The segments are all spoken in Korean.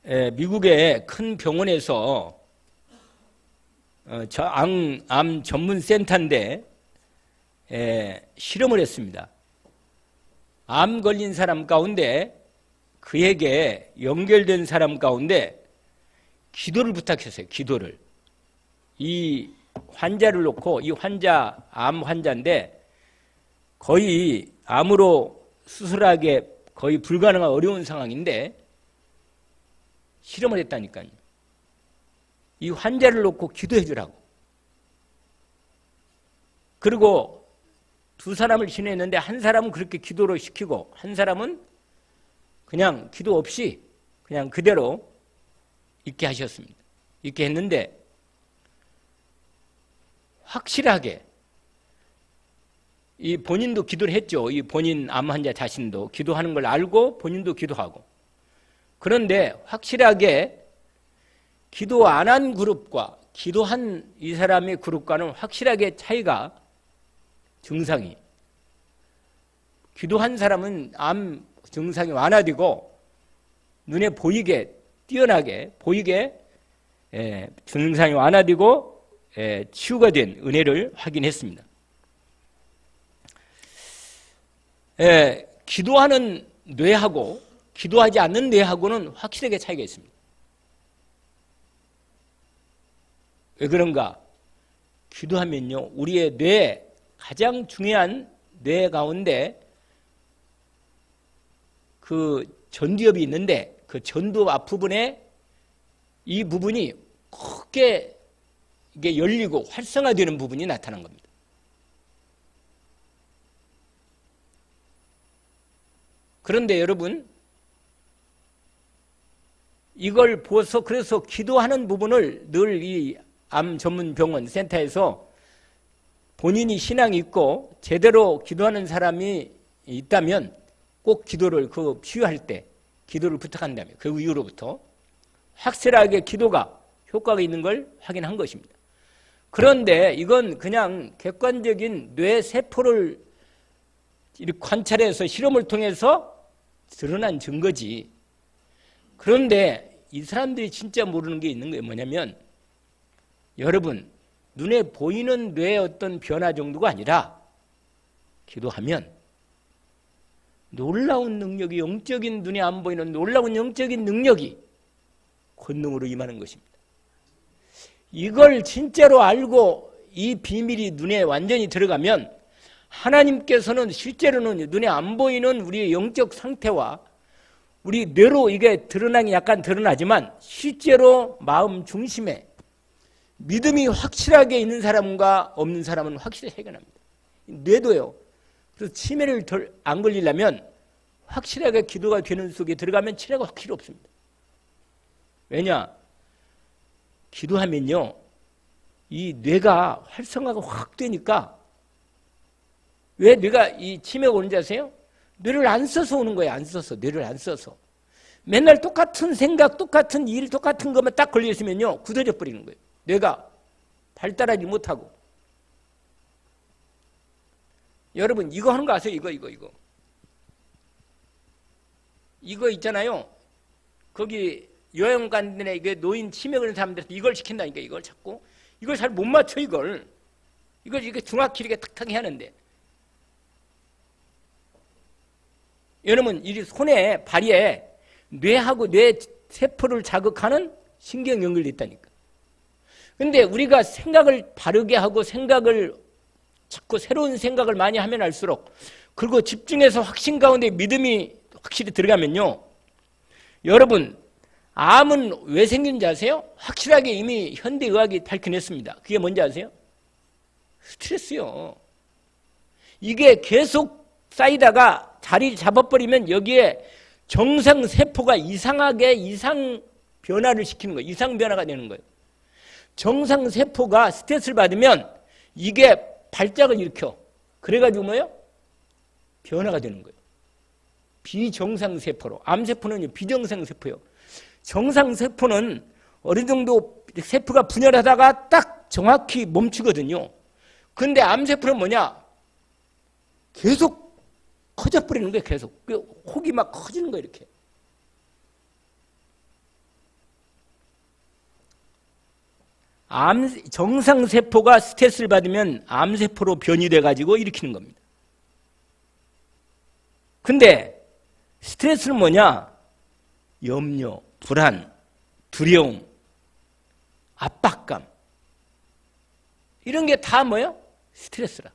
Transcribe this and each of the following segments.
미국의 큰 병원에서 암 전문 센터인데 실험을 했습니다. 암 걸린 사람 가운데 그에게 연결된 사람 가운데 기도를 부탁했어요. 기도를. 이 환자를 놓고, 이 환자 암 환자인데 거의 암으로 수술하기 거의 불가능한 어려운 상황인데 실험을 했다니까요. 이 환자를 놓고 기도해 주라고. 그리고 두 사람을 지냈는데 한 사람은 그렇게 기도를 시키고 한 사람은 그냥 기도 없이 그냥 그대로 있게 하셨습니다. 있게 했는데 확실하게 이 본인도 기도를 했죠. 이 본인 암 환자 자신도 기도하는 걸 알고 본인도 기도하고. 그런데 확실하게 기도 안 한 그룹과 기도한 이 사람의 그룹과는 확실하게 차이가 증상이. 기도한 사람은 암 증상이 완화되고 눈에 보이게 뛰어나게 보이게 증상이 완화되고 치유가 된 은혜를 확인했습니다. 기도하는 뇌하고 기도하지 않는 뇌하고는 확실하게 차이가 있습니다. 왜 그런가? 기도하면요, 우리의 뇌, 가장 중요한 뇌 가운데 그 전두엽이 있는데 그 전두엽 앞부분에 이 부분이 크게 이게 열리고 활성화되는 부분이 나타난 겁니다. 그런데 여러분, 이걸 보서 그래서 기도하는 부분을 늘 이 암 전문 병원 센터에서 본인이 신앙이 있고 제대로 기도하는 사람이 있다면 꼭 기도를 그 치유할 때 기도를 부탁한다면 그 이후로부터 확실하게 기도가 효과가 있는 걸 확인한 것입니다. 그런데 이건 그냥 객관적인 뇌 세포를 이렇게 관찰해서 실험을 통해서 드러난 증거지. 그런데 이 사람들이 진짜 모르는 게 있는 거예요. 뭐냐면 여러분, 눈에 보이는 뇌의 어떤 변화 정도가 아니라 기도하면 놀라운 능력이, 영적인 눈에 안 보이는 놀라운 영적인 능력이 권능으로 임하는 것입니다. 이걸 진짜로 알고 이 비밀이 눈에 완전히 들어가면 하나님께서는 실제로는 눈에 안 보이는 우리의 영적 상태와 우리 뇌로 이게 드러나긴 약간 드러나지만 실제로 마음 중심에 믿음이 확실하게 있는 사람과 없는 사람은 확실히 해결합니다. 뇌도요. 그래서 치매를 덜 안 걸리려면 확실하게 기도가 되는 속에 들어가면 치매가 필요 없습니다. 왜냐? 기도하면요, 이 뇌가 활성화가 확 되니까. 왜 뇌가 이 치매가 오는지 아세요? 뇌를 안 써서 오는 거예요. 안 써서. 뇌를 안 써서. 맨날 똑같은 생각, 똑같은 일, 똑같은 것만 딱 걸려있으면요, 굳어져 버리는 거예요. 뇌가 발달하지 못하고. 여러분, 이거 하는 거 아세요? 이거 있잖아요. 거기 여행 간 데에 이게 노인 치매 걸린 사람들한테 이걸 시킨다니까, 이걸 자꾸. 이걸 잘 못 맞춰, 이걸 이렇게 정확히 이렇게 탁탁 해야 하는데. 여러분, 이 손에, 발에 뇌하고 뇌 세포를 자극하는 신경 연결이 있다니까. 근데 우리가 생각을 바르게 하고 생각을 자꾸 새로운 생각을 많이 하면 할수록 그리고 집중해서 확신 가운데 믿음이 확실히 들어가면요. 여러분, 암은 왜 생기는지 아세요? 확실하게 이미 현대의학이 밝혀냈습니다. 그게 뭔지 아세요? 스트레스요. 이게 계속 쌓이다가 자리 잡아버리면 여기에 정상세포가 이상하게 이상 변화를 시키는 거예요. 이상 변화가 되는 거예요. 정상세포가 스트레스를 받으면 이게 발작을 일으켜. 그래가지고 뭐예요? 변화가 되는 거예요. 비정상세포로. 암세포는 비정상세포예요. 정상세포는 어느 정도 세포가 분열하다가 딱 정확히 멈추거든요. 근데 암세포는 뭐냐? 계속 커져버리는 거예요. 계속. 혹이 막 커지는 거예요. 이렇게. 정상세포가 스트레스를 받으면 암세포로 변이돼 가지고 일으키는 겁니다. 근데 스트레스는 뭐냐? 염려, 불안, 두려움, 압박감, 이런 게 다 뭐예요? 스트레스라.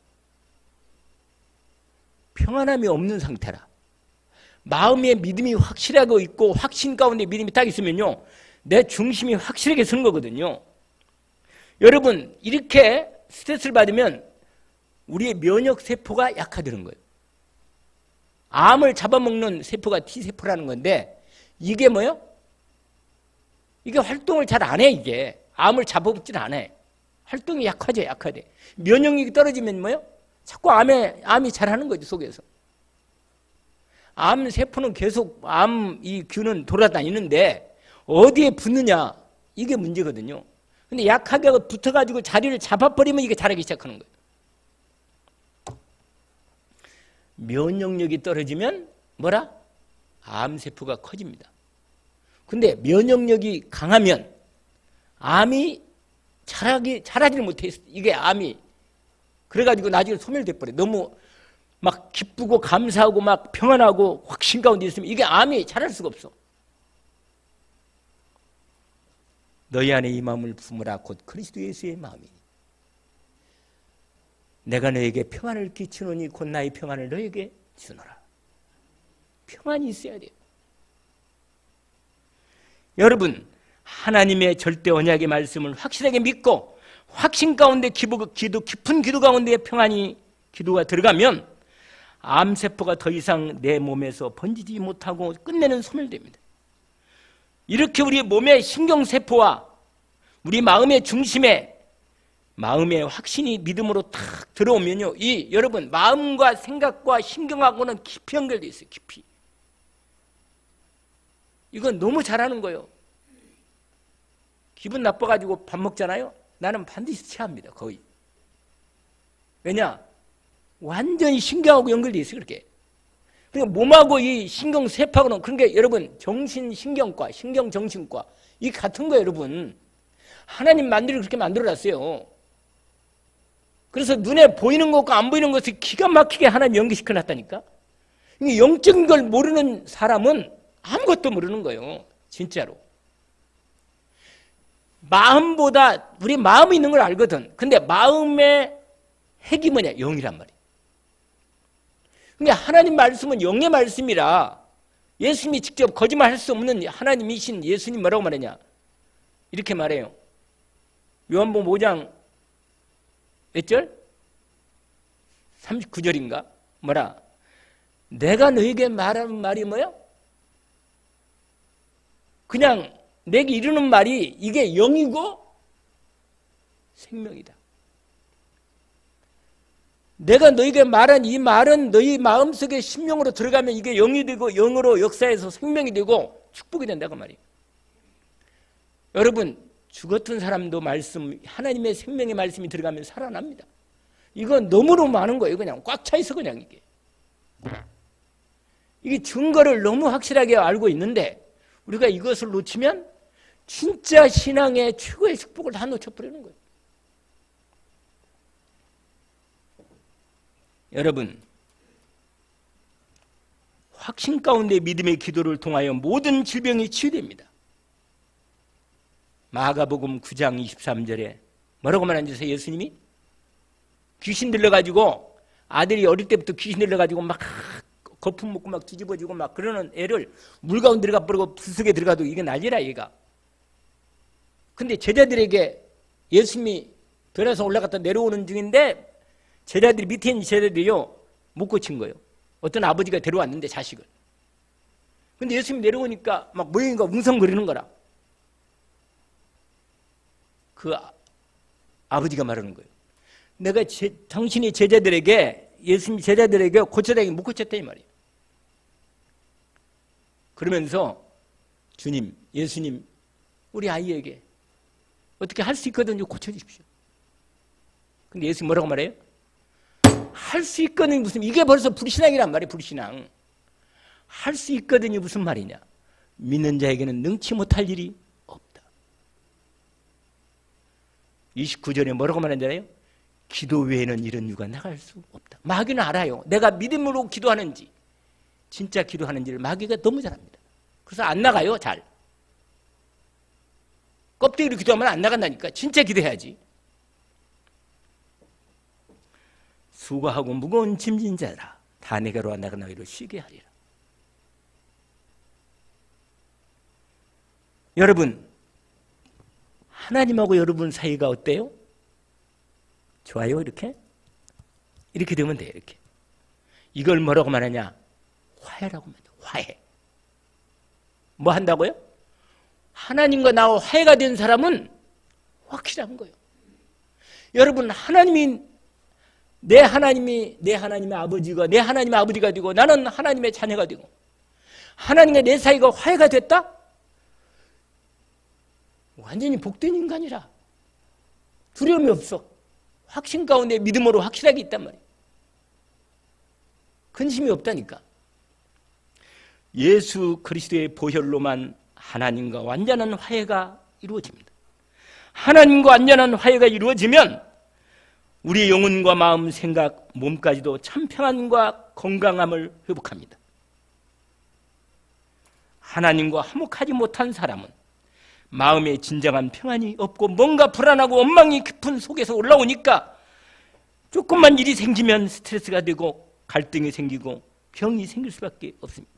평안함이 없는 상태라. 마음의 믿음이 확실하고 있고 확신 가운데 믿음이 딱 있으면요, 내 중심이 확실하게 서는 거거든요. 여러분, 이렇게 스트레스를 받으면 우리의 면역세포가 약화되는 거예요. 암을 잡아먹는 세포가 T세포라는 건데, 이게 뭐예요? 이게 활동을 잘 안 해. 이게 암을 잡아먹질 않아. 활동이 약화돼. 면역력이 떨어지면 뭐예요? 자꾸 암이 잘하는 거죠, 속에서. 암세포는 계속 이 균은 돌아다니는데 어디에 붙느냐, 이게 문제거든요. 근데 약하게 붙어가지고 자리를 잡아버리면 이게 자라기 시작하는 거예요. 면역력이 떨어지면 뭐라? 암세포가 커집니다. 근데 면역력이 강하면 암이 자라지를 못해. 이게 암이. 그래가지고 나중에 소멸돼 버려. 너무 막 기쁘고 감사하고 막 평안하고 확신 가운데 있으면 이게 암이 자랄 수가 없어. 너희 안에 이 마음을 품으라. 곧 그리스도 예수의 마음이니. 내가 너에게 평안을 끼치노니 곧 나의 평안을 너에게 주노라. 평안이 있어야 돼요. 여러분, 하나님의 절대 언약의 말씀을 확실하게 믿고 확신 가운데 깊은 기도 가운데 기도가 들어가면 암세포가 더 이상 내 몸에서 번지지 못하고 끝내는 소멸됩니다. 이렇게 우리 몸의 신경세포와 우리 마음의 중심에 마음의 확신이 믿음으로 탁 들어오면요, 여러분, 마음과 생각과 신경하고는 깊이 연결되어 있어요. 깊이. 이건 너무 잘하는 거예요. 기분 나빠가지고 밥 먹잖아요. 나는 반드시 체합니다. 거의. 왜냐? 완전히 신경하고 연결되어 있어요. 그렇게. 그러니까 몸하고 이 신경세포하고는, 그러니까 여러분, 정신신경과, 신경정신과 이 같은 거예요. 여러분, 하나님 그렇게 만들어놨어요. 그래서 눈에 보이는 것과 안 보이는 것을 기가 막히게 하나님 연결시켜놨다니까. 영적인 걸 모르는 사람은 아무것도 모르는 거예요. 진짜로. 마음보다 우리 마음이 있는 걸 알거든. 근데 마음의 핵이 뭐냐? 영이란 말이에요. 그러니까 하나님 말씀은 영의 말씀이라 예수님이 직접 거짓말할 수 없는 하나님이신 예수님 뭐라고 말하냐? 이렇게 말해요. 요한복음 5장 몇 절? 39절인가? 뭐라? 내가 너에게 말하는 말이 뭐야? 그냥 내게 이르는 말이 이게 영이고 생명이다. 내가 너에게 말한 이 말은 너희 마음속에 심령으로 들어가면 이게 영이 되고 영으로 역사해서 생명이 되고 축복이 된다고 말이에요. 여러분, 죽었던 사람도 하나님의 생명의 말씀이 들어가면 살아납니다. 이건 너무너무 많은 거예요. 그냥 꽉 차 있어. 그냥 이게 증거를 너무 확실하게 알고 있는데 우리가 이것을 놓치면 진짜 신앙의 최고의 축복을 다 놓쳐버리는 거예요. 여러분, 확신 가운데 믿음의 기도를 통하여 모든 질병이 치유됩니다. 마가복음 9장 23절에 뭐라고 말하는지 예수님이 귀신 들려가지고 아들이 어릴 때부터 귀신 들려가지고 막 거품 먹고 막 뒤집어지고 막 그러는 애를 물 가운데 들어가 버리고 불속에 들어가도 이게 난리라 얘가. 근데 제자들에게 예수님이 변해서 올라갔다 내려오는 중인데 제자들이 밑에 있는 제자들이요 못 고친 거예요. 어떤 아버지가 데려왔는데 자식을. 근데 예수님이 내려오니까 막 모형이가 웅성거리는 거라. 그 아버지가 말하는 거예요. 내가 당신이 제자들에게 예수님 제자들에게 고쳐다니 못 고쳤다 이 말이에요. 그러면서 주님, 예수님, 우리 아이에게 어떻게 할 수 있거든요. 고쳐주십시오. 근데 예수님 뭐라고 말해요? 할 수 있거든요. 무슨 이게 벌써 불신앙이란 말이에요. 불신앙. 할 수 있거든요. 무슨 말이냐? 믿는 자에게는 능치 못할 일이 없다. 29절에 뭐라고 말하잖아요? 기도 외에는 이런 유가 나갈 수 없다. 마귀는 알아요. 내가 믿음으로 기도하는지 진짜 기도하는지를 마귀가 너무 잘 압니다. 그래서 안 나가요. 잘. 껍데기로 기도하면 안 나간다니까. 진짜 기도해야지. 수고하고 무거운 짐진 자라 다 내게로 와 내가 너희를 쉬게 하리라. 여러분, 하나님하고 여러분 사이가 어때요? 좋아요? 이렇게 되면 돼요. 이렇게. 이걸 뭐라고 말하냐? 화해라고 말해요. 화해. 뭐 한다고요? 하나님과 나와 화해가 된 사람은 확실한 거예요. 여러분, 내 하나님의 아버지가 내 하나님의 아버지가 되고 나는 하나님의 자녀가 되고 하나님과 내 사이가 화해가 됐다? 완전히 복된 인간이라 두려움이 없어. 확신 가운데 믿음으로 확실하게 있단 말이에요. 근심이 없다니까. 예수 그리스도의 보혈로만 하나님과 완전한 화해가 이루어집니다. 하나님과 완전한 화해가 이루어지면 우리의 영혼과 마음, 생각, 몸까지도 참 평안과 건강함을 회복합니다. 하나님과 화목하지 못한 사람은 마음에 진정한 평안이 없고 뭔가 불안하고 원망이 깊은 속에서 올라오니까 조금만 일이 생기면 스트레스가 되고 갈등이 생기고 병이 생길 수밖에 없습니다.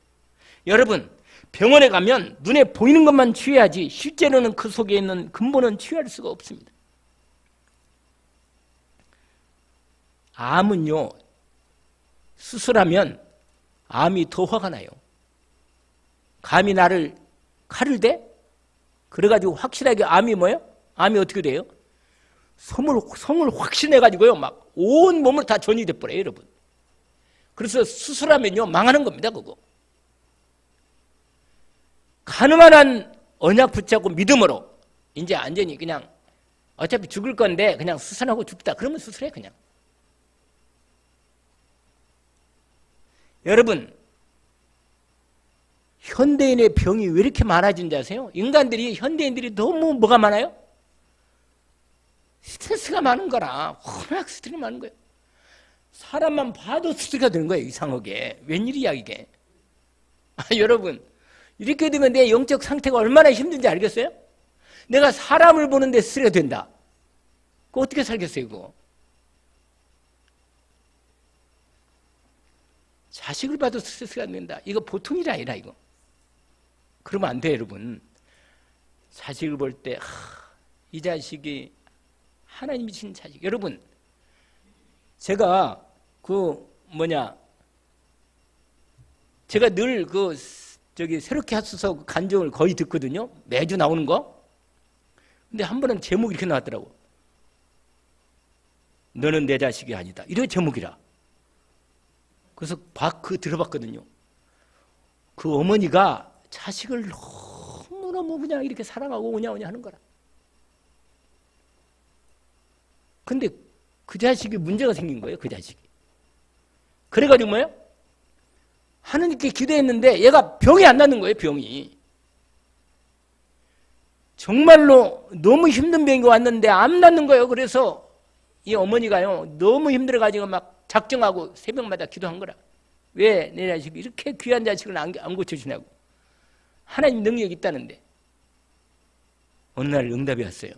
여러분, 병원에 가면 눈에 보이는 것만 치유해야지 실제로는 그 속에 있는 근본은 치유할 수가 없습니다. 암은요, 수술하면 암이 더 화가 나요. 감히 나를 칼을 대? 그래가지고 확실하게 암이 뭐예요? 암이 어떻게 돼요? 성을 확신해가지고요, 막 온 몸을 다 전이 돼버려요, 여러분. 그래서 수술하면요, 망하는 겁니다, 그거. 가능한 한 언약 붙잡고 믿음으로 이제 완전히 그냥 어차피 죽을 건데 그냥 수술하고 죽다. 그러면 수술해, 그냥. 여러분, 현대인의 병이 왜 이렇게 많아진지 아세요? 현대인들이 너무 뭐가 많아요? 스트레스가 많은 거라. 워낙 스트레스가 많은 거예요. 사람만 봐도 스트레스가 되는 거예요, 이상하게. 웬일이야, 이게. 여러분, 이렇게 되면 내 영적 상태가 얼마나 힘든지 알겠어요? 내가 사람을 보는데 스트레스가 된다. 그거 어떻게 살겠어요, 이거? 자식을 봐도 스트레스가 된다. 이거 보통 일이 아니라, 이거. 그러면 안 돼요, 여러분. 자식을 볼 때, 이 자식이 하나님이 주신 자식. 여러분, 제가 제가 늘 새롭게 하소서 간증을 거의 듣거든요. 매주 나오는 거. 근데 한 번은 제목이 이렇게 나왔더라고. 너는 내 자식이 아니다. 이런 제목이라. 그래서 들어봤거든요. 그 어머니가 자식을 너무너무 그냥 이렇게 사랑하고 오냐오냐 하는 거라. 근데 그 자식이 문제가 생긴 거예요, 그 자식이. 그래가지고 뭐예요? 하느님께 기도했는데 얘가 병이 안 낫는 거예요, 병이. 정말로 너무 힘든 병이 왔는데 안 낫는 거예요. 그래서 이 어머니가요, 너무 힘들어가지고 막 작정하고 새벽마다 기도한 거라. 왜 내 자식이 이렇게 귀한 자식을 안 고쳐주냐고. 하나님 능력이 있다는데. 어느 날 응답이 왔어요.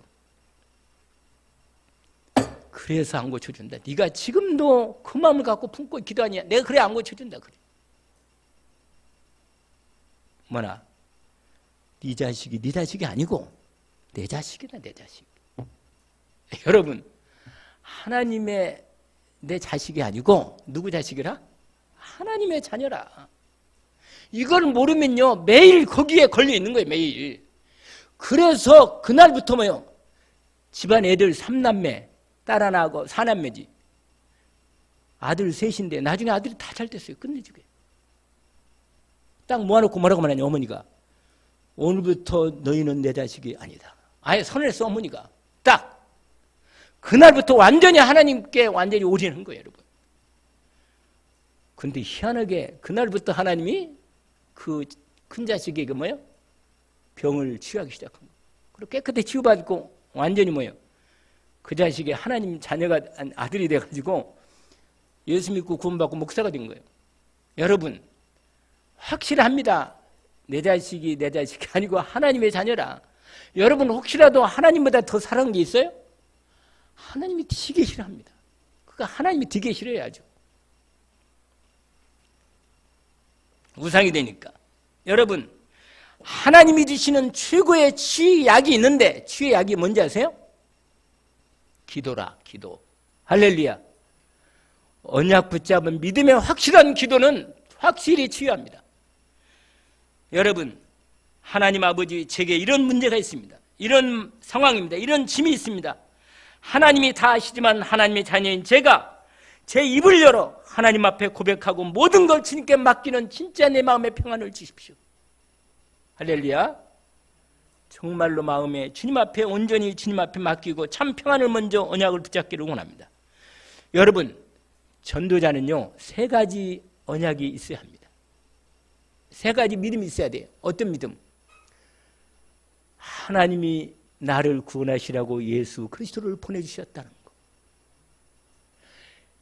그래서 안 고쳐준다. 네가 지금도 그 마음을 갖고 품고 기도하냐. 내가 그래 안 고쳐준다. 그래. 뭐나? 네 자식이 아니고 내 자식이다, 내 자식. 여러분, 하나님의 내 자식이 아니고 누구 자식이라? 하나님의 자녀라. 이걸 모르면요, 매일 거기에 걸려 있는 거예요, 매일. 그래서 그날부터 뭐요? 집안 애들 3남매, 딸 하나하고 4남매지. 아들 셋인데 나중에 아들이 다 잘 됐어요. 끝내주게. 딱 모아놓고 뭐라고 말하냐, 어머니가. 오늘부터 너희는 내 자식이 아니다. 아예 선을 써, 어머니가. 딱. 그날부터 완전히 하나님께 완전히 올인한 거예요, 여러분. 근데 희한하게 그날부터 하나님이 그 큰 자식에게 뭐예요? 병을 치유하기 시작한 거예요. 그리고 깨끗이 치유받고 완전히 뭐예요? 그 자식이 하나님 자녀가 아들이 돼가지고 예수 믿고 구원받고 목사가 된 거예요. 여러분, 확실합니다. 내 자식이 아니고 하나님의 자녀라. 여러분 혹시라도 하나님보다 더 사랑하는 게 있어요? 하나님이 되게 싫어합니다. 그러니까 하나님이 되게 싫어야죠. 우상이 되니까. 여러분, 하나님이 주시는 최고의 치유의 약이 있는데 치유의 약이 뭔지 아세요? 기도라, 기도. 할렐루야. 언약 붙잡은 믿음의 확실한 기도는 확실히 치유합니다. 여러분, 하나님 아버지, 제게 이런 문제가 있습니다. 이런 상황입니다. 이런 짐이 있습니다. 하나님이 다 아시지만 하나님의 자녀인 제가 제 입을 열어 하나님 앞에 고백하고 모든 걸 주님께 맡기는 진짜 내 마음의 평안을 주십시오. 할렐루야. 정말로 마음에 주님 앞에 온전히 주님 앞에 맡기고 참 평안을 먼저 언약을 붙잡기를 원합니다. 여러분, 전도자는요 3가지 언약이 있어야 합니다. 3가지 믿음이 있어야 돼요. 어떤 믿음? 하나님이 나를 구원하시라고 예수 그리스도를 보내주셨다는 거.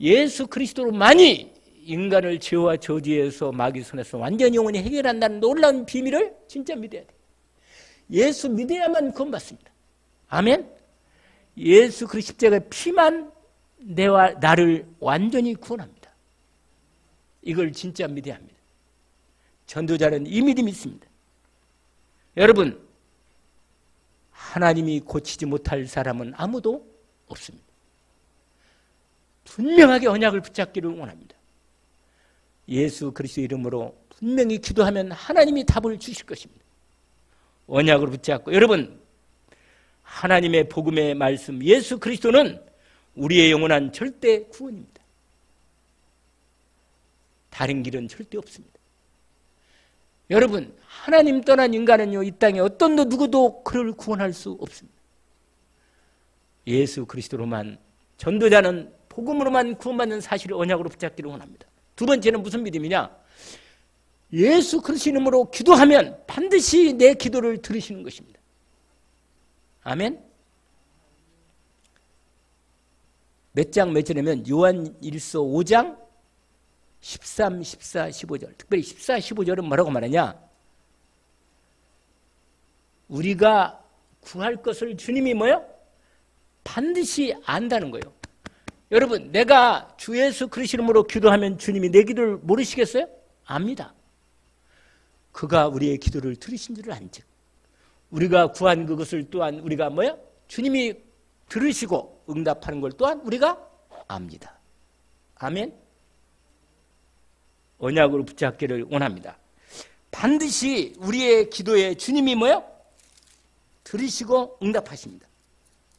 예수 그리스도로만이 인간을 죄와 저주에서 마귀 손에서 완전히 영원히 해결한다는 놀라운 비밀을 진짜 믿어야 돼요. 예수 믿어야만 구원받습니다. 아멘. 예수 그리스도 십자가의 피만 내와 나를 완전히 구원합니다. 이걸 진짜 믿어야 합니다. 전도자는 이 믿음이 있습니다. 여러분, 하나님이 고치지 못할 사람은 아무도 없습니다. 분명하게 언약을 붙잡기를 원합니다. 예수 그리스도 이름으로 분명히 기도하면 하나님이 답을 주실 것입니다. 언약을 붙잡고, 여러분, 하나님의 복음의 말씀 예수 그리스도는 우리의 영원한 절대 구원입니다. 다른 길은 절대 없습니다. 여러분, 하나님 떠난 인간은요 이 땅에 어떤 누구도 그를 구원할 수 없습니다. 예수 그리스도로만, 전도자는 복음으로만 구원받는 사실을 언약으로 붙잡기를 원합니다. 2번째는 무슨 믿음이냐? 예수 그리스도 이름으로 기도하면 반드시 내 기도를 들으시는 것입니다. 아멘. 몇 장 몇 절이면 요한일서 5장 13, 14, 15절. 특별히 14, 15절은 뭐라고 말하냐? 우리가 구할 것을 주님이 뭐요? 반드시 안다는 거예요. 여러분, 내가 주 예수 그리스도 이름으로 기도하면 주님이 내 기도를 모르시겠어요? 압니다. 그가 우리의 기도를 들으신 줄을 안즉 우리가 구한 그것을 또한 우리가 뭐요? 주님이 들으시고 응답하는 걸 또한 우리가 압니다. 아멘. 언약으로 붙잡기를 원합니다. 반드시 우리의 기도에 주님이 뭐요? 들으시고 응답하십니다.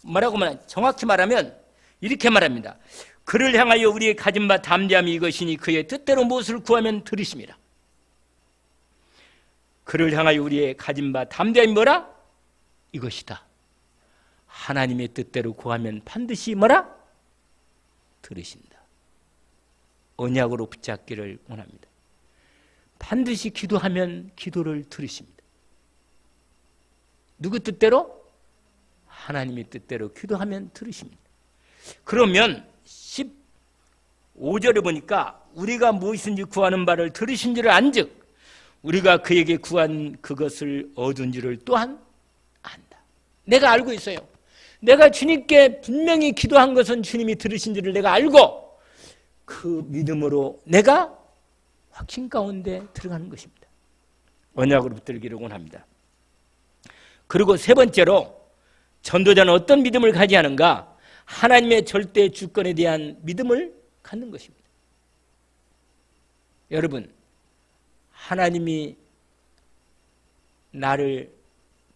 뭐라고 말하냐? 정확히 말하면 이렇게 말합니다. 그를 향하여 우리의 가진 바 담대함이 이것이니 그의 뜻대로 무엇을 구하면 들으심이라. 그를 향하여 우리의 가진 바 담대함이 뭐라? 이것이다. 하나님의 뜻대로 구하면 반드시 뭐라? 들으신다. 언약으로 붙잡기를 원합니다. 반드시 기도하면 기도를 들으십니다. 누구 뜻대로? 하나님의 뜻대로 기도하면 들으십니다. 그러면 15절에 보니까 우리가 무엇인지 구하는 바를 들으신 줄을 안즉 우리가 그에게 구한 그것을 얻은 줄을 또한 안다. 내가 알고 있어요. 내가 주님께 분명히 기도한 것은 주님이 들으신 줄을 내가 알고 그 믿음으로 내가 확신 가운데 들어가는 것입니다. 언약으로 붙들기를 원합니다. 그리고 3번째로 전도자는 어떤 믿음을 가져야 하는가? 하나님의 절대 주권에 대한 믿음을 갖는 것입니다. 여러분, 하나님이 나를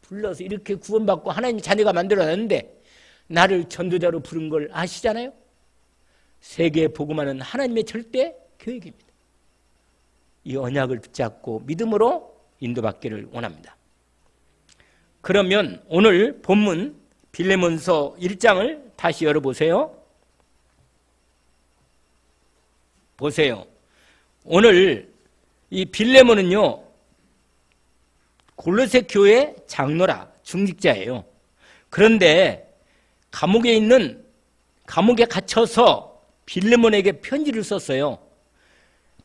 불러서 이렇게 구원받고 하나님 자녀가 만들어놨는데 나를 전도자로 부른 걸 아시잖아요? 세계에 복음하는 하나님의 절대 계획입니다. 이 언약을 붙잡고 믿음으로 인도받기를 원합니다. 그러면 오늘 본문 빌레몬서 1장을 다시 열어보세요. 보세요. 오늘 이 빌레몬은요 골로새 교회 장로라 중직자예요. 그런데 감옥에 갇혀서 빌레몬에게 편지를 썼어요.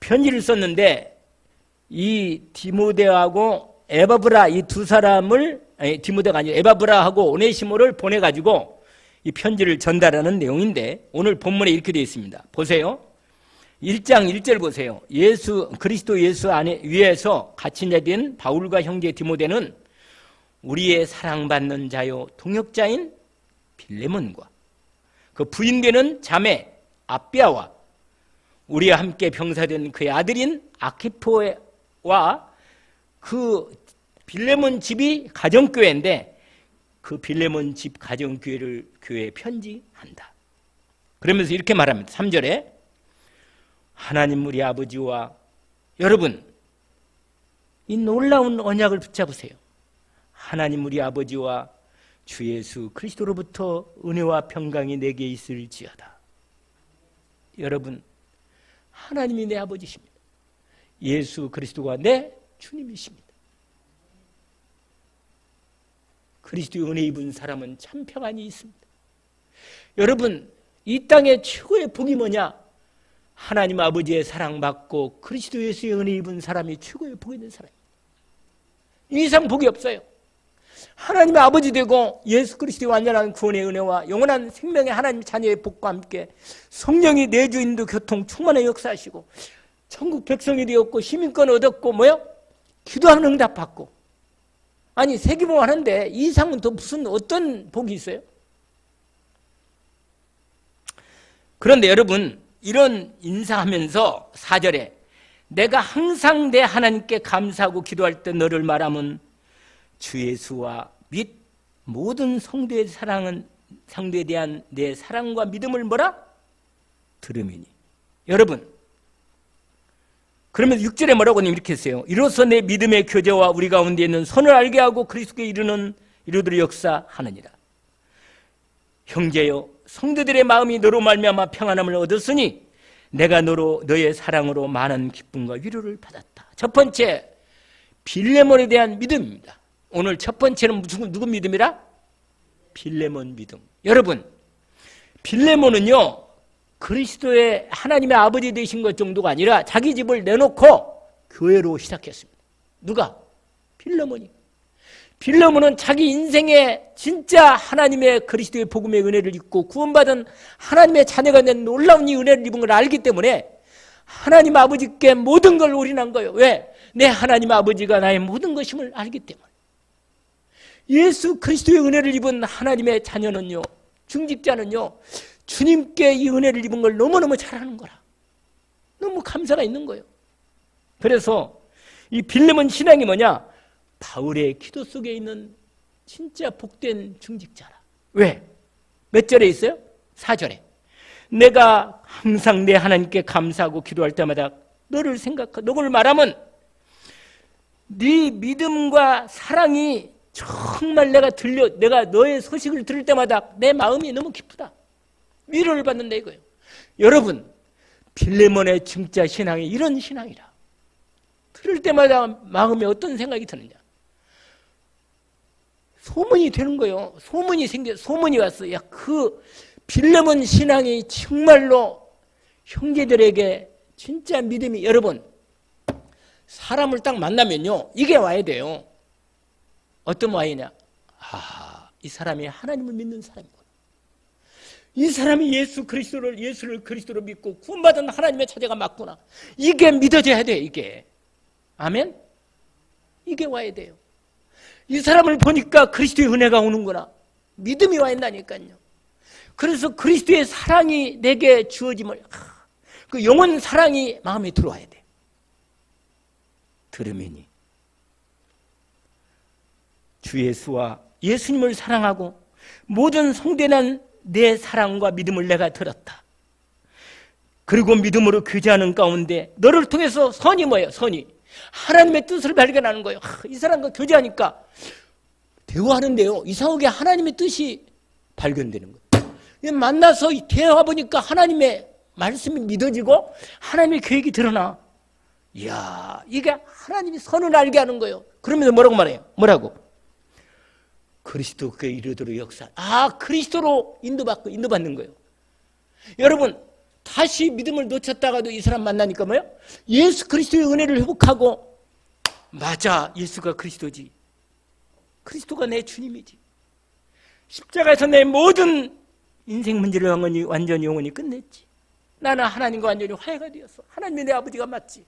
편지를 썼는데 이 디모데하고 에바브라 이 두 사람을 디모데가 아니고 에바브라하고 오네시모를 보내가지고 이 편지를 전달하는 내용인데 오늘 본문에 이렇게 되어 있습니다. 보세요. 1장 1절 보세요. 그리스도 예수 안에 위에서 갇힌 자 된 바울과 형제 디모데는 우리의 사랑받는 자요 동역자인 빌레몬과 그 부인되는 자매 아비아와 우리와 함께 병사된 그의 아들인 아키포와 그 빌레몬 집이 가정교회인데 그 빌레몬 집 가정교회에 편지한다. 그러면서 이렇게 말합니다. 3절에 하나님 우리 아버지와 여러분 이 놀라운 언약을 붙잡으세요. 하나님 우리 아버지와 주 예수 그리스도로부터 은혜와 평강이 내게 있을지어다. 여러분 하나님이 내 아버지십니다. 예수 그리스도가 내 주님이십니다. 그리스도의 은혜 입은 사람은 참 평안이 있습니다. 여러분 이 땅의 최고의 복이 뭐냐? 하나님 아버지의 사랑받고 그리스도 예수의 은혜 입은 사람이 최고의 복이 있는 사람입니다. 이 이상 복이 없어요. 하나님의 아버지 되고 예수 그리스도의 완전한 구원의 은혜와 영원한 생명의 하나님 자녀의 복과 함께 성령이 내주인도 교통 충만히 역사하시고 천국 백성이 되었고 시민권 얻었고 뭐요? 기도하는 응답 받고 아니 세기봉 하는데 이 이상은 더 무슨 어떤 복이 있어요? 그런데 여러분 이런 인사하면서 4절에 내가 항상 내 하나님께 감사하고 기도할 때 너를 말하면 주 예수와 및 모든 성도의 상도에 대한 내 사랑과 믿음을 뭐라? 들음이니. 여러분 그러면 6절에 뭐라고 이렇게 했어요. 이로써 내 믿음의 교제와 우리 가운데 있는 선을 알게 하고 그리스도께 이르도록 역사하느니라. 형제여 성도들의 마음이 너로 말미암아 평안함을 얻었으니 내가 너의 사랑으로 많은 기쁨과 위로를 받았다. 첫 번째 빌레몬에 대한 믿음입니다. 오늘 첫 번째는 누구 믿음이라? 빌레몬 믿음. 여러분 빌레몬은요 그리스도의 하나님의 아버지 되신 것 정도가 아니라 자기 집을 내놓고 교회로 시작했습니다. 누가? 빌레몬이. 빌레몬은 자기 인생에 진짜 하나님의 그리스도의 복음의 은혜를 입고 구원받은 하나님의 자녀가 된 놀라운 이 은혜를 입은 걸 알기 때문에 하나님 아버지께 모든 걸 올인한 거예요. 왜? 내 하나님 아버지가 나의 모든 것임을 알기 때문에. 예수 그리스도의 은혜를 입은 하나님의 자녀는요, 중직자는요, 주님께 이 은혜를 입은 걸 너무너무 잘하는 거라. 너무 감사가 있는 거예요. 그래서 이 빌레몬 신앙이 뭐냐? 바울의 기도 속에 있는 진짜 복된 중직자라. 왜? 몇 절에 있어요? 4절에. 내가 항상 내 하나님께 감사하고 기도할 때마다 너를 생각하고 너를 말하면 네 믿음과 사랑이 정말 내가 너의 소식을 들을 때마다 내 마음이 너무 기쁘다. 위로를 받는다 이거예요. 여러분 빌레몬의 진짜 신앙이 이런 신앙이라. 들을 때마다 마음에 어떤 생각이 드느냐. 소문이 되는 거예요. 소문이 왔어. 야, 그 빌레몬 신앙이 정말로 형제들에게 진짜 믿음이, 여러분 사람을 딱 만나면요 이게 와야 돼요. 어떤 와이냐? 이 사람이 하나님을 믿는 사람이구나. 이 사람이 예수를 그리스도로 믿고 구원받은 하나님의 자녀가 맞구나. 이게 믿어져야 돼. 이게. 아멘? 이게 와야 돼요. 이 사람을 보니까 그리스도의 은혜가 오는구나. 믿음이 와 있다니까요. 그래서 그리스도의 사랑이 내게 주어짐을, 그 영원 사랑이 마음에 들어와야 돼. 들으면이 주 예수와 예수님을 사랑하고 모든 성대난 내 사랑과 믿음을 내가 들었다. 그리고 믿음으로 교제하는 가운데 너를 통해서 선이 뭐예요? 선이 하나님의 뜻을 발견하는 거예요. 이 사람과 교제하니까 대화하는데요 이상하게 하나님의 뜻이 발견되는 거예요. 만나서 대화해보니까 하나님의 말씀이 믿어지고 하나님의 계획이 드러나. 이야, 이게 하나님이 선을 알게 하는 거예요. 그러면서 뭐라고 말해요? 뭐라고? 그리스도께 이르도록 역사. 그리스도로 인도받는 거예요. 여러분, 다시 믿음을 놓쳤다가도 이 사람 만나니까 뭐예요? 예수 그리스도의 은혜를 회복하고, 맞아, 예수가 그리스도지. 그리스도가 내 주님이지. 십자가에서 내 모든 인생 문제를 완전히 영원히 끝냈지. 나는 하나님과 완전히 화해가 되었어. 하나님이 내 아버지가 맞지.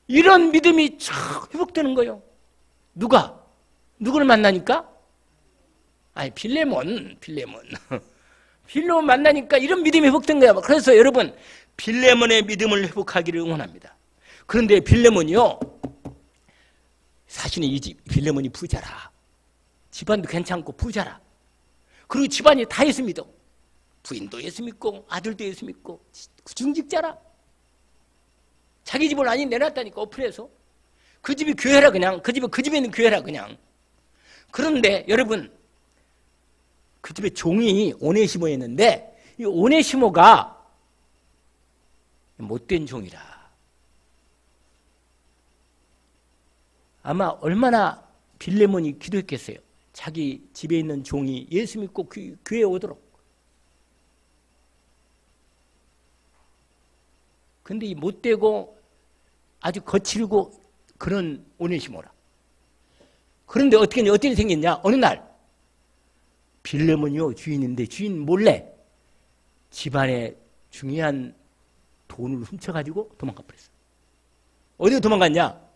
이런 믿음이 쫙 회복되는 거예요. 누구를 만나니까? 빌레몬 만나니까 이런 믿음이 회복된 거야. 그래서 여러분, 빌레몬의 믿음을 회복하기를 응원합니다. 그런데 빌레몬이요, 사실은 빌레몬이 부자라. 집안도 괜찮고 부자라. 그리고 집안이 다 예수 믿어. 부인도 예수 믿고 아들도 예수 믿고 중직자라. 자기 집을 아니 내놨다니까, 오픈해서. 그 집이 교회라 그냥. 그 집에 있는 교회라 그냥. 그런데 여러분, 그 집에 종이 오네시모였는데, 이 오네시모가 못된 종이라. 아마 얼마나 빌레몬이 기도했겠어요. 자기 집에 있는 종이 예수 믿고 교회에 오도록. 근데 이 못되고 아주 거칠고 그런 오네시모라. 그런데 어떻게 생겼냐? 어느 날 빌레몬이요, 주인인데 주인 몰래 집안에 중요한 돈을 훔쳐가지고 도망가 버렸어. 어디로 도망갔냐?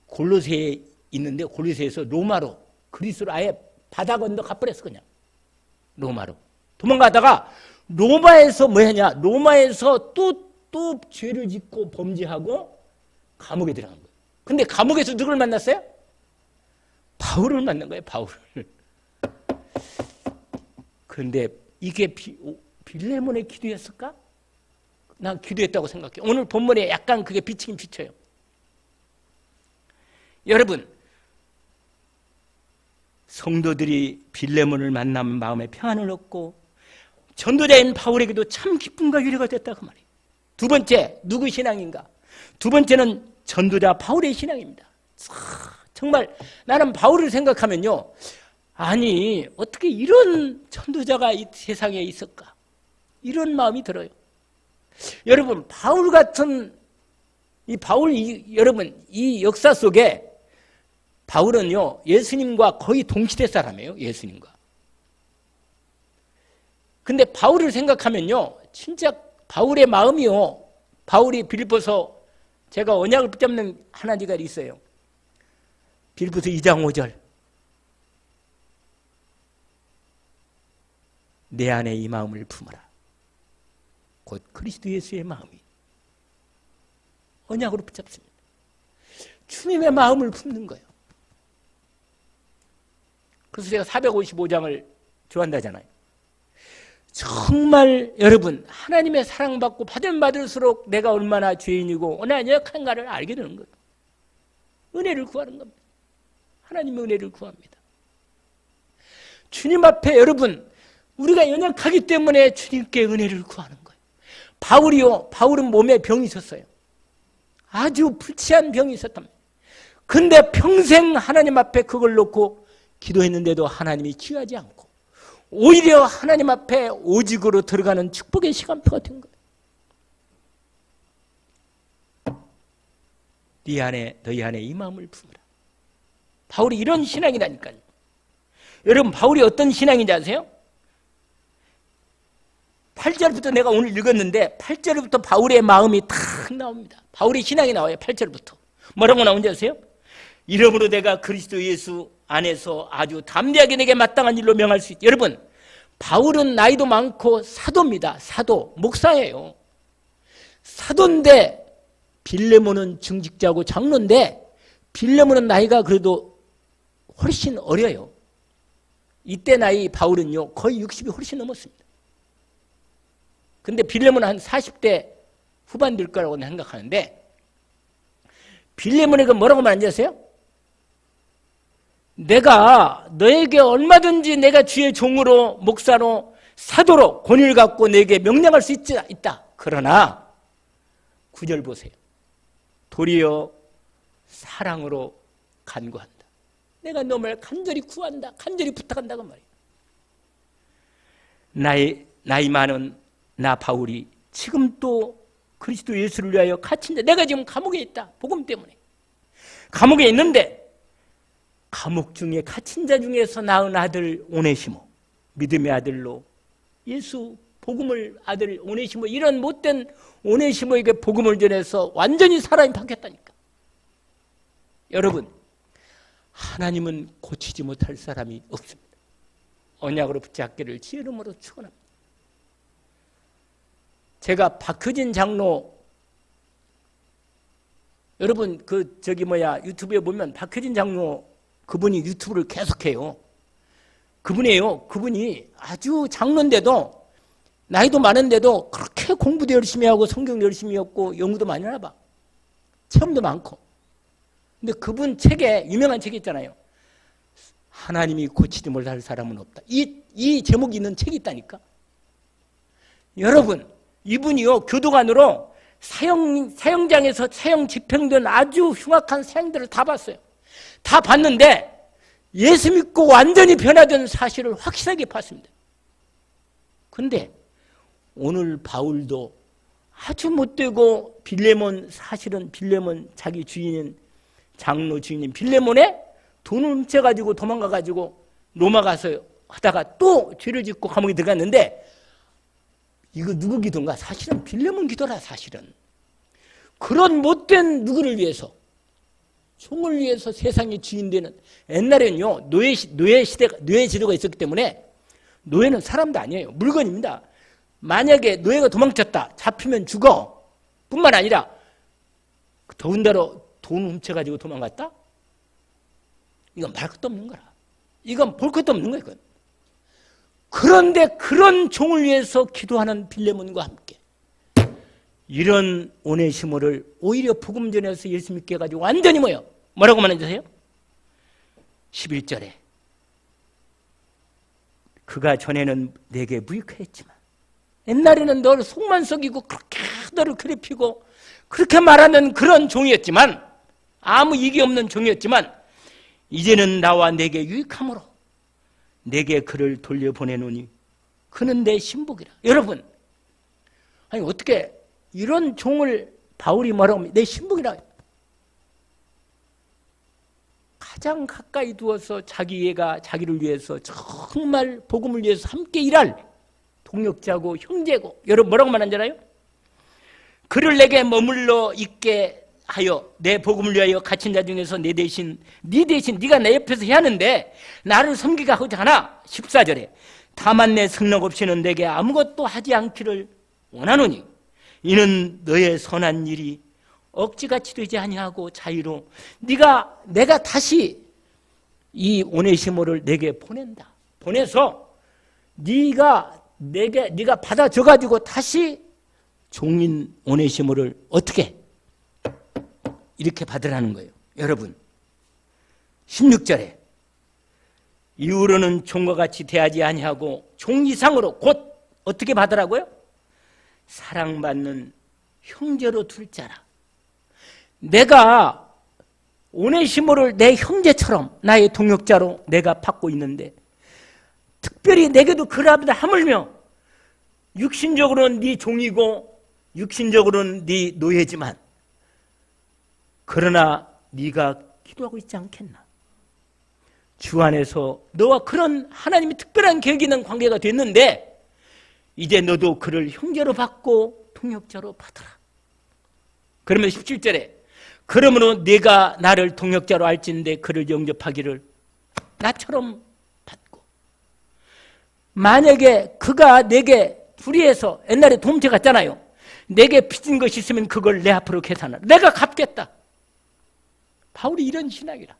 골로새에 있는데, 골로새에서 로마로, 그리스로 아예 바다 건너 가버렸어. 그냥 로마로 도망가다가 로마에서 로마에서 또 죄를 짓고 범죄하고 감옥에 들어간 거예요. 근데 감옥에서 누구를 만났어요? 바울을 만난 거예요. 바울을. 그런데 이게 빌레몬의 기도였을까? 난 기도했다고 생각해. 오늘 본문에 약간 그게 비치긴 비쳐요. 여러분, 성도들이 빌레몬을 만나면 마음에 평안을 얻고 전도자인 바울에게도 참 기쁨과 위로가 됐다, 그 말이에요. 두 번째, 누구 신앙인가? 두 번째는 전도자 바울의 신앙입니다. 정말 나는 바울을 생각하면요, 아니 어떻게 이런 전도자가 이 세상에 있을까? 이런 마음이 들어요. 여러분, 바울 같은 여러분, 이 역사 속에 바울은요, 예수님과 거의 동시대 사람이에요. 예수님과. 근데 바울을 생각하면요, 진짜 바울의 마음이요, 바울이 빌립보서, 제가 언약을 붙잡는 하나지가 있어요. 빌립보서 2장 5절. 내 안에 이 마음을 품어라. 곧 그리스도 예수의 마음이. 언약으로 붙잡습니다. 주님의 마음을 품는 거예요. 그래서 제가 455장을 좋아한다잖아요. 정말 여러분, 하나님의 사랑받고 받을수록 내가 얼마나 죄인이고 얼마나 연약한가를 알게 되는 거예요. 은혜를 구하는 겁니다. 하나님의 은혜를 구합니다. 주님 앞에 여러분, 우리가 연약하기 때문에 주님께 은혜를 구하는 거예요. 바울은 몸에 병이 있었어요. 아주 불치한 병이 있었답니다. 근데 평생 하나님 앞에 그걸 놓고 기도했는데도 하나님이 취하지 않고 오히려 하나님 앞에 오직으로 들어가는 축복의 시간표가 된 거예요. 너희 안에 이 마음을 품으라. 바울이 이런 신앙이라니까요. 여러분, 바울이 어떤 신앙인지 아세요? 8절부터 내가 오늘 읽었는데 8절부터 바울의 마음이 탁 나옵니다. 바울의 신앙이 나와요. 8절부터. 뭐라고 나온지 아세요? 이러므로 내가 그리스도 예수 안에서 아주 담대하게 내게 마땅한 일로 명할 수 있다. 여러분, 바울은 나이도 많고 사도입니다. 사도, 목사예요. 사도인데 빌레몬은 중직자고 장로인데 빌레몬은 나이가 그래도 훨씬 어려요. 이때 나이 바울은요 거의 60이 훨씬 넘었습니다. 근데 빌레몬은 한 40대 후반 될 거라고 생각하는데 빌레몬에게 뭐라고 말하는지 아세요? 내가 너에게 얼마든지 내가 주의 종으로 목사로 사도로 권위를 갖고 너에게 명령할 수 있다. 그러나 9절 보세요. 도리어 사랑으로 간구한다. 내가 너를 간절히 구한다. 간절히 부탁한다고 말이에요. 나이 많은 나 바울이 지금 또 그리스도 예수를 위하여 갇힌 자, 내가 지금 감옥에 있다. 복음 때문에. 감옥에 있는데 감옥 중에 갇힌 자 중에서 낳은 아들 오네시모, 믿음의 아들로 예수 복음을 아들 오네시모, 이런 못된 오네시모에게 복음을 전해서 완전히 사람이 바뀌었다니까. 여러분, 하나님은 고치지 못할 사람이 없습니다. 언약으로 붙잡기를 주의 이름으로 축원합니다. 제가 박효진 장로, 여러분 유튜브에 보면 박효진 장로 그분이 유튜브를 계속해요. 그분이 아주 장로인데도 나이도 많은데도 그렇게 공부도 열심히 하고 성경 열심히 읽고 연구도 많이 하나 봐. 체험도 많고. 근데 그분 책에 유명한 책이 있잖아요. 하나님이 고치지 못할 사람은 없다. 이 제목이 있는 책이 있다니까. 여러분, 이분이요 교도관으로 사형장에서 사형 집행된 아주 흉악한 사형들을 다 봤어요. 다 봤는데 예수 믿고 완전히 변화된 사실을 확실하게 봤습니다. 근데 오늘 바울도 아주 못되고 사실은 빌레몬 자기 주인인 장로 주인인 빌레몬에 돈을 훔쳐가지고 도망가가지고 로마 가서 하다가 또 죄를 짓고 감옥에 들어갔는데, 이거 누구 기도인가? 사실은 빌레몬 기도라. 사실은 그런 못된 누구를 위해서, 종을 위해서 세상의 주인 되는, 옛날에는요 노예 제도가 있었기 때문에 노예는 사람도 아니에요. 물건입니다. 만약에 노예가 도망쳤다 잡히면 죽어. 뿐만 아니라 더군다나 돈 훔쳐가지고 도망갔다? 이건 말 것도 없는 거라. 이건 볼 것도 없는 거야. 이건. 그런데 그런 종을 위해서 기도하는 빌레몬과 함께 이런 오네시모를 오히려 복음 전해서 예수 믿게 해가지고 완전히 뭐라고 말하는지 아세요? 11절에 그가 전에는 내게 무익하였지만, 옛날에는 너를 속만 썩이고 그렇게 너를 괴롭히고 그렇게 말하는 그런 종이었지만, 아무 이기 없는 종이었지만 이제는 나와 내게 유익함으로 내게 그를 돌려보내노니 그는 내 신복이라. 여러분, 아니 어떻게 이런 종을 바울이 뭐라고 하면 내 신복이라. 가장 가까이 두어서 자기가 자기를 위해서 정말 복음을 위해서 함께 일할 동역자고 형제고, 여러분 뭐라고 말하는지 알아요? 그를 내게 머물러 있게 하여 내 복음을 위하여 갇힌 자 중에서 네 대신 네가 내 옆에서 해야 하는데 나를 섬기가 하지 않아. 14절에 다만 내 승력 없이는 내게 아무것도 하지 않기를 원하노니 이는 너의 선한 일이 억지같이 되지 아니하고 자유로 내가 다시 이 오네시모를 내게 보낸다. 보내서 네가 받아줘 가지고 다시 종인 오네시모를 어떻게 이렇게 받으라는 거예요. 여러분, 16절에 이후로는 종과 같이 대하지 아니하고 종 이상으로 곧 어떻게 받으라고요? 사랑받는 형제로 둘 자라. 내가 오네시모를 내 형제처럼 나의 동역자로 내가 받고 있는데, 특별히 내게도 그러하다 하물며 육신적으로는 네 종이고 육신적으로는 네 노예지만, 그러나 네가 기도하고 있지 않겠나? 주 안에서 너와 그런 하나님이 특별한 계획이 있는 관계가 됐는데 이제 너도 그를 형제로 받고 동역자로 받으라. 그러면 17절에 그러므로 네가 나를 동역자로 알지인데 그를 영접하기를 나처럼 받고, 만약에 그가 내게 불의해서 옛날에 도움체 갔잖아요. 내게 빚진 것이 있으면 그걸 내 앞으로 계산하라. 내가 갚겠다. 바울이 이런 신학이라.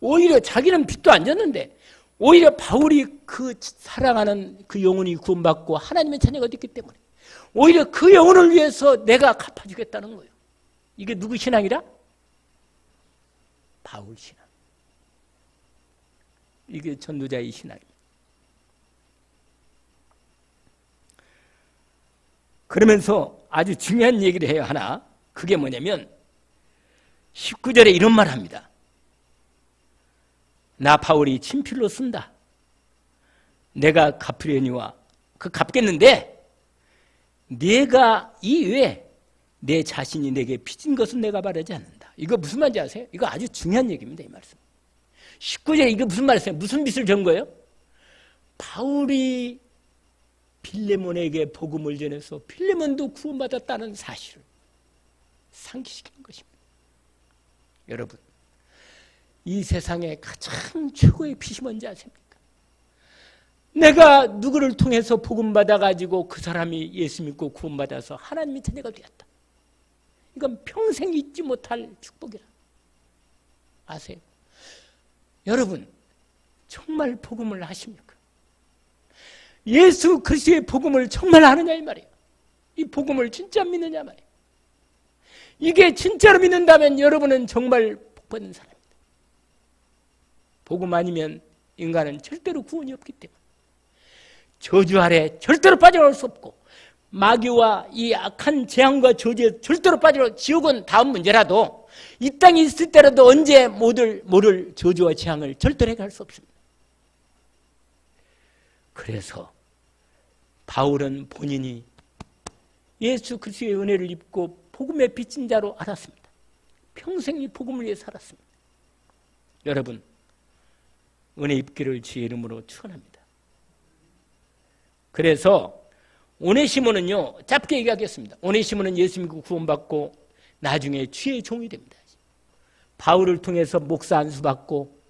오히려 자기는 빚도 안 졌는데 오히려 바울이 그 사랑하는 그 영혼이 구원받고 하나님의 자녀가 됐기 때문에 오히려 그 영혼을 위해서 내가 갚아주겠다는 거예요. 이게 누구 신앙이라? 바울 신앙. 이게 전도자의 신앙입니다. 그러면서 아주 중요한 얘기를 해요. 하나. 그게 뭐냐면 19절에 이런 말 합니다. 나 바울이 친필로 쓴다. 내가 갚으려니와 그 갚겠는데 내가 이외에 내 자신이 내게 빚진 것은 내가 바라지 않는다. 이거 무슨 말인지 아세요? 이거 아주 중요한 얘기입니다. 이 말씀. 19절에 이거 무슨 말이세요? 무슨 빚을 전 거예요? 바울이 빌레몬에게 복음을 전해서 빌레몬도 구원받았다는 사실을 상기시키는 것입니다. 여러분, 이 세상에 가장 최고의 빚이 뭔지 아십니까? 내가 누구를 통해서 복음 받아가지고 그 사람이 예수 믿고 구원받아서 하나님의 자녀가 되었다. 이건 평생 잊지 못할 축복이라. 아세요? 여러분, 정말 복음을 아십니까? 예수 그리스도의 복음을 정말 아느냐 이 말이에요. 이 복음을 진짜 믿느냐 말이에요. 이게 진짜로 믿는다면 여러분은 정말 복받는 사람입니다. 복음 아니면 인간은 절대로 구원이 없기 때문에 저주 아래 절대로 빠져나올 수 없고 마귀와 이 악한 재앙과 저주에 절대로 빠져나올 지옥은 다음 문제라도 이 땅에 있을 때라도 언제 모를 저주와 재앙을 절대로 해결할 수 없습니다. 그래서 바울은 본인이 예수 그리스도의 은혜를 입고 복음의 빚진 자로 알았습니다. 평생 이 복음을 위해 살았습니다. 여러분, 은혜 입기를 주의 이름으로 축원합니다. 그래서 오네시모는요, 짧게 얘기하겠습니다. 오네시모는 예수 믿고 구원받고 나중에 주의 종이 됩니다. 바울을 통해서 목사 안수 받고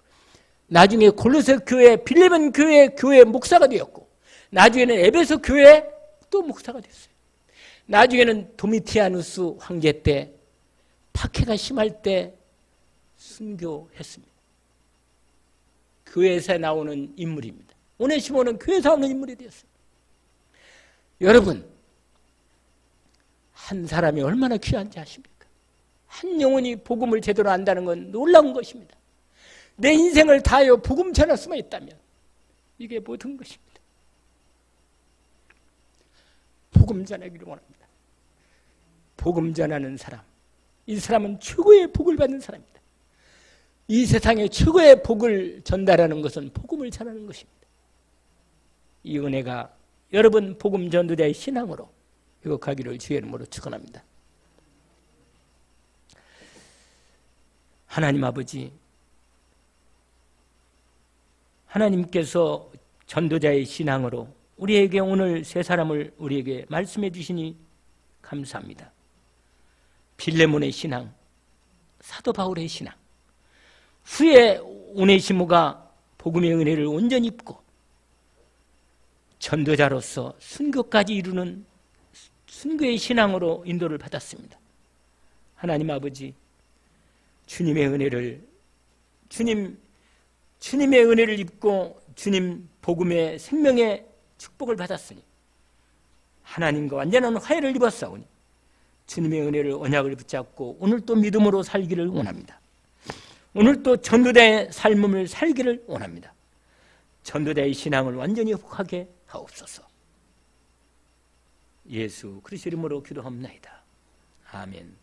나중에 골로새 교회, 빌레몬 교회 목사가 되었고 나중에는 에베소 교회 또 목사가 됐어요. 나중에는 도미티아누스 황제 때 박해가 심할 때 순교했습니다. 교회에서 나오는 인물입니다. 오네시모는 교회에서 나오는 인물이 되었어요. 여러분, 한 사람이 얼마나 귀한지 아십니까? 한 영혼이 복음을 제대로 안다는 건 놀라운 것입니다. 내 인생을 다하여 복음 전할 수만 있다면 이게 모든 것입니다. 복음 전하기를 원합니다. 복음 전하는 사람, 이 사람은 최고의 복을 받는 사람입니다. 이 세상에 최고의 복을 전달하는 것은 복음을 전하는 것입니다. 이 은혜가 여러분 복음 전도자의 신앙으로 회복하기를 주의 이름으로 축원합니다. 하나님 아버지, 하나님께서 전도자의 신앙으로 우리에게 오늘 세 사람을 우리에게 말씀해 주시니 감사합니다. 빌레몬의 신앙, 사도 바울의 신앙, 후에 오네시모가 복음의 은혜를 온전히 입고 전도자로서 순교까지 이루는 순교의 신앙으로 인도를 받았습니다. 하나님 아버지, 주님의 은혜를 주님의 은혜를 입고 주님 복음의 생명의 축복을 받았으니 하나님과 완전한 화해를 입었사오니 주님의 은혜를 언약을 붙잡고 오늘 또 믿음으로 살기를 원합니다. 오늘 또 전도자의 삶을 살기를 원합니다. 전도자의 신앙을 완전히 회복하게 하옵소서. 예수 그리스도 이름으로 기도합니다. 아멘.